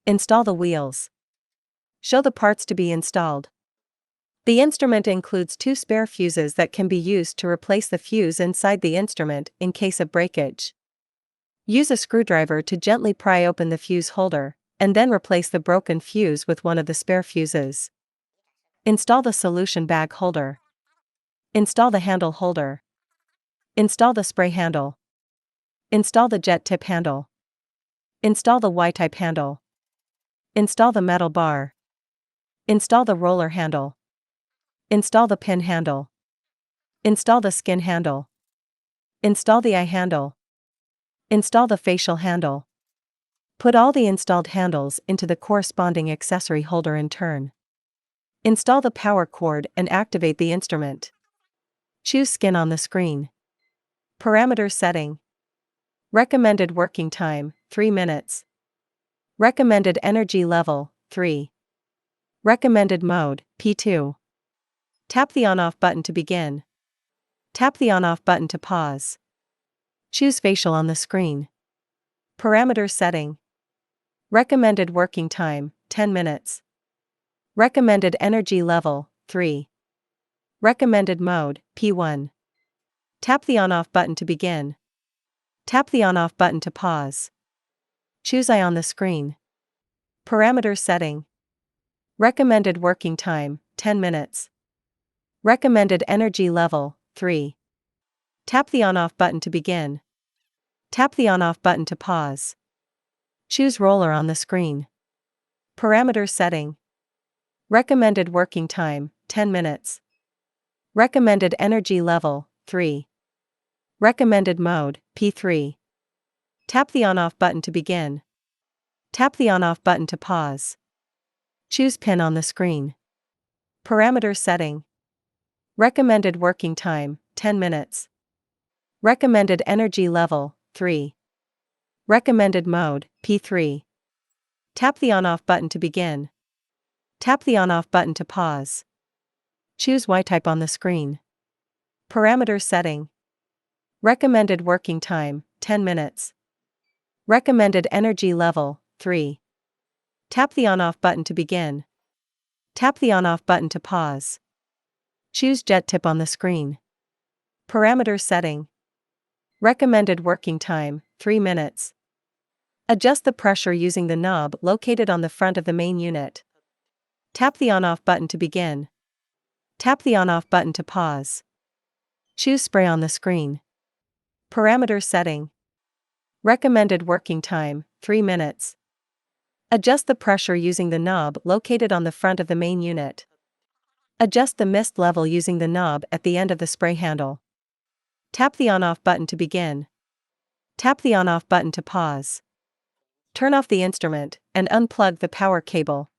Install the wheels. Show the parts to be installed. The instrument includes 2 spare fuses that can be used to replace the fuse inside the instrument in case of breakage. Use a screwdriver to gently pry open the fuse holder, and then replace the broken fuse with one of the spare fuses. Install the solution bag holder. Install the handle holder. Install the spray handle. Install the jet tip handle. Install the Y-type handle. Install the metal bar. Install the roller handle. Install the pin handle. Install the skin handle. Install the eye handle. Install the facial handle. Put all the installed handles into the corresponding accessory holder in turn. Install the power cord and activate the instrument. Choose skin on the screen. Parameter setting. Recommended working time, 3 minutes. Recommended energy level, 3. Recommended mode, P2. Tap the on-off button to begin. Tap the on-off button to pause. Choose facial on the screen. Parameter setting. Recommended working time, 10 minutes. Recommended energy level, 3. Recommended mode, P1. Tap the on-off button to begin. Tap the on-off button to pause. Choose eye on the screen. Parameter setting. Recommended working time, 10 minutes. Recommended energy level, 3. Tap the on-off button to begin. Tap the on-off button to pause. Choose roller on the screen. Parameter setting. Recommended working time, 10 minutes. Recommended energy level, 3. Recommended mode, P3. Tap the on-off button to begin. Tap the on-off button to pause. Choose pin on the screen. Parameter setting. Recommended working time, 10 minutes. Recommended energy level, 3. Recommended mode, P3. Tap the on-off button to begin. Tap the on-off button to pause. Choose Y-type on the screen. Parameter setting. Recommended working time, 10 minutes. Recommended energy level, 3. Tap the on-off button to begin. Tap the on-off button to pause. Choose jet tip on the screen. Parameter setting. Recommended working time, 3 minutes. Adjust the pressure using the knob located on the front of the main unit. Tap the on-off button to begin. Tap the on-off button to pause. Choose spray on the screen. Parameter setting. Recommended working time, 3 minutes. Adjust the pressure using the knob located on the front of the main unit. Adjust the mist level using the knob at the end of the spray handle. Tap the on-off button to begin. Tap the on-off button to pause. Turn off the instrument and unplug the power cable.